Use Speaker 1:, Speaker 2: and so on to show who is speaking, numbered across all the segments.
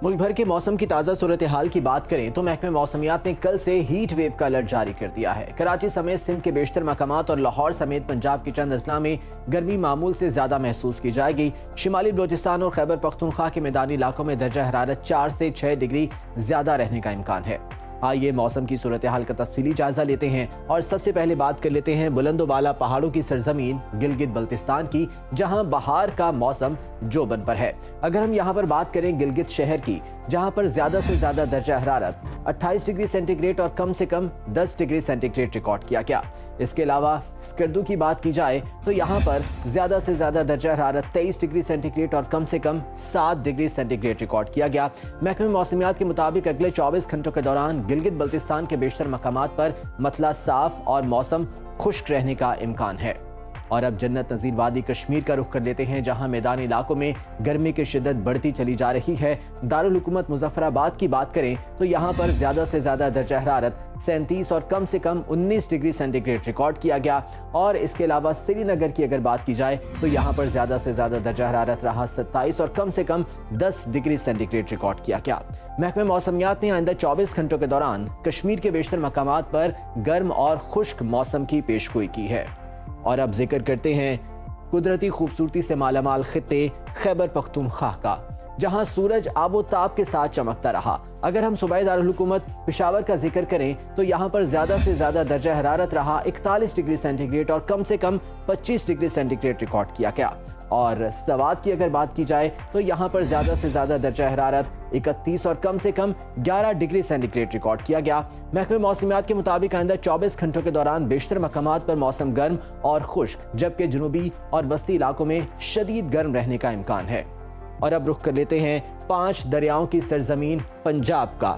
Speaker 1: मुल्क भर के मौसम की ताज़ा सूरत हाल की बात करें तो महकमे मौसमियात ने कल से हीट वेव का अलर्ट जारी कर दिया है। कराची समेत सिंध के बेशतर मकामात और लाहौर समेत पंजाब के चंद अजला में गर्मी मामूल से ज्यादा महसूस की जाएगी। शिमाली बलोचिस्तान और खैबर पख्तूनख्वा के मैदानी इलाकों में दर्जा हरारत 4 से 6 डिग्री ज्यादा रहने का इम्कान है। आइए मौसम की सूरत हाल का तफसीली जायजा लेते हैं और सबसे पहले बात कर लेते हैं बुलंदोबाला पहाड़ों की सरजमीन गिलगित बल्तिस्तान की, जहां बहार का मौसम जोबन पर है। अगर हम यहां पर बात करें गिलगित शहर की, जहां पर ज्यादा से ज्यादा दर्जा हरारत 28 डिग्री सेंटीग्रेड और कम से कम 10 डिग्री सेंटीग्रेड रिकॉर्ड किया गया। इसके अलावा स्कर्दू की बात की जाए तो यहाँ पर ज्यादा से ज्यादा दर्जा हरारत 23 डिग्री सेंटीग्रेड और कम से कम 7 डिग्री सेंटीग्रेड रिकॉर्ड किया गया। महकमे मौसमियात के मुताबिक अगले 24 घंटों के दौरान गिलगित बल्तिस्तान के बेशतर मकामात पर मतला साफ और मौसम खुश्क रहने का इम्कान है। और अब जन्नत नज़ीर वादी कश्मीर का रुख कर लेते हैं, जहां मैदानी इलाकों में गर्मी की शिद्दत बढ़ती चली जा रही है। दारुल हुकूमत मुजफ्फराबाद की बात करें तो यहां पर ज्यादा से ज्यादा दर्जा हरारत 37 और कम से कम 19 डिग्री सेंटीग्रेड रिकॉर्ड किया गया। और इसके अलावा श्रीनगर की अगर बात की जाए तो यहां पर ज्यादा से ज्यादा दर्जा हरारत रहा 27 और कम से कम 10 डिग्री सेंटीग्रेड रिकॉर्ड किया गया। महकमे मौसमियात ने आइंदा 24 घंटों के दौरान कश्मीर के बेशतर मकामात पर गर्म और खुश्क मौसम की पेशगोई की है। और अब जिक्र करते हैं कुदरती खूबसूरती से मालामाल खित्ते खैबर पख्तूनख्वा का, जहां सूरज आबोताब के साथ चमकता रहा। अगर हम सूबाई दारुल हुकूमत पेशावर का जिक्र करें तो यहाँ पर ज्यादा से ज्यादा दर्जा हरारत रहा 41 डिग्री सेंटीग्रेड और कम से कम 25 डिग्री सेंटीग्रेड रिकॉर्ड किया गया। और सवात की अगर बात की जाए तो यहाँ पर ज्यादा से ज्यादा दर्जा हरारत 31 और कम से कम 11 डिग्री सेंटीग्रेड रिकॉर्ड किया गया। महकमे मौसमियात के मुताबिक आइंदा 24 घंटों के दौरान बेशतर मकामात पर मौसम गर्म और खुश्क, जबकि जुनूबी और वस्ती इलाकों में शदीद गर्म रहने का इम्कान है। और अब रुख कर लेते हैं 5 दरियाओं की सरजमीन पंजाब का,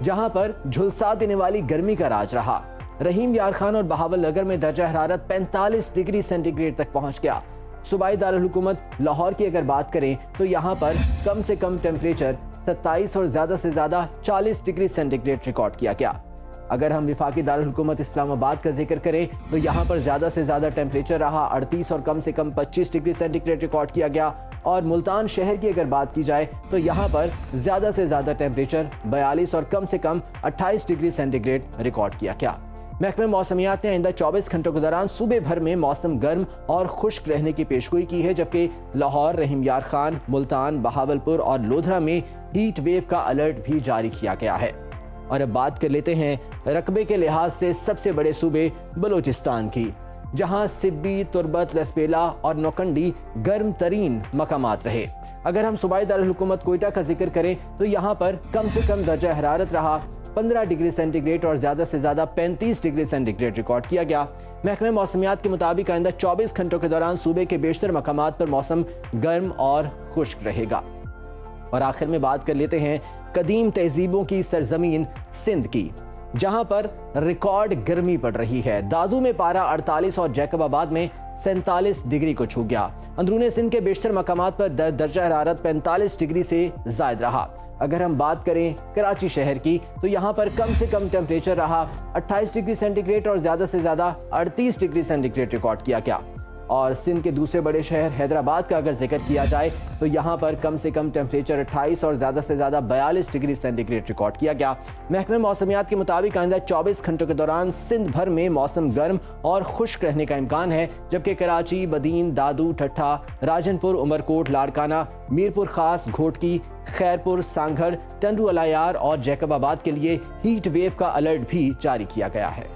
Speaker 1: जहां पर झुलसा देने वाली गर्मी का राज रहा। रहीम यार खान और बहावल नगर में दर्जा हरारत 45 डिग्री सेंटीग्रेड तक पहुंच गया। सूबाई दारुल हुकूमत लाहौर की अगर बात करें तो यहाँ पर कम से कम टेम्परेचर 27 और ज्यादा से ज्यादा 40 डिग्री सेंटीग्रेड रिकॉर्ड किया गया। अगर हम विफाकी दारुल हुकूमत इस्लामाबाद का जिक्र करें तो यहाँ पर ज्यादा से ज्यादा टेम्परेचर रहा 38 और कम से कम 25 डिग्री सेंटीग्रेड रिकॉर्ड किया गया। और मुल्तान शहर की अगर बात की जाए तो यहाँ पर ज्यादा से ज्यादा टेम्परेचर 42 और कम से कम 28 डिग्री सेंटीग्रेड रिकॉर्ड किया गया। महकमे मौसमियात ने आइंदा 24 घंटों के दौरान सूबे भर में मौसम गर्म और खुश्क रहने की पेशगोई की है, जबकि लाहौर, रहीम यार खान, मुल्तान, बहावलपुर और लोधरा में हीट वेव का अलर्ट भी जारी किया गया है। और अब बात कर लेते हैं रकबे के लिहाज से सबसे बड़े सूबे बलोचिस्तान की, जहां सिब्बी, तुर्बत, लसपेला और नौकंडी गर्म तरीन मकामात रहे। अगर हम सूबाई दारुल हुकूमत कोयटा का जिक्र करें तो यहाँ पर कम से कम दर्जा हरारत रहा 15 डिग्री सेंटीग्रेड और ज्यादा से ज्यादा 35 डिग्री सेंटीग्रेड रिकॉर्ड किया गया। महकमे मौसमियात के मुताबिक आइंदा 24 घंटों के दौरान सूबे के बेशतर मकामात पर मौसम गर्म और खुश्क रहेगा। और आखिर में बात कर लेते हैं कदीम तहजीबों की सरजमीन सिंध की, जहां पर रिकॉर्ड गर्मी पड़ रही है। दादू में पारा 48 और जैकबाबाद में 47 डिग्री को छू गया। अंदरूनी सिंध के बेशतर मकामात पर दर्जा हरारत 45 डिग्री से जायद रहा। अगर हम बात करें कराची शहर की तो यहाँ पर कम से कम टेम्परेचर रहा 28 डिग्री सेंटीग्रेड और ज्यादा से ज्यादा 38 डिग्री सेंटीग्रेड रिकॉर्ड किया गया। और सिंध के दूसरे बड़े शहर हैदराबाद का अगर जिक्र किया जाए तो यहाँ पर कम से कम टेम्परेचर 28 और ज्यादा से ज्यादा 42 डिग्री सेंटीग्रेड रिकॉर्ड किया गया। महकमे मौसमियात के मुताबिक आइंदा 24 घंटों के दौरान सिंध भर में मौसम गर्म और खुश्क रहने का इम्कान है, जबकि कराची, बदीन, दादू, ठट्ठा, राजनपुर, उमरकोट, लाड़काना, मीरपुर खास, घोटकी, खैरपुर, सांगढ़, टंडू अलायार और जैकबाबाद के लिए हीट वेव का अलर्ट भी जारी किया गया है।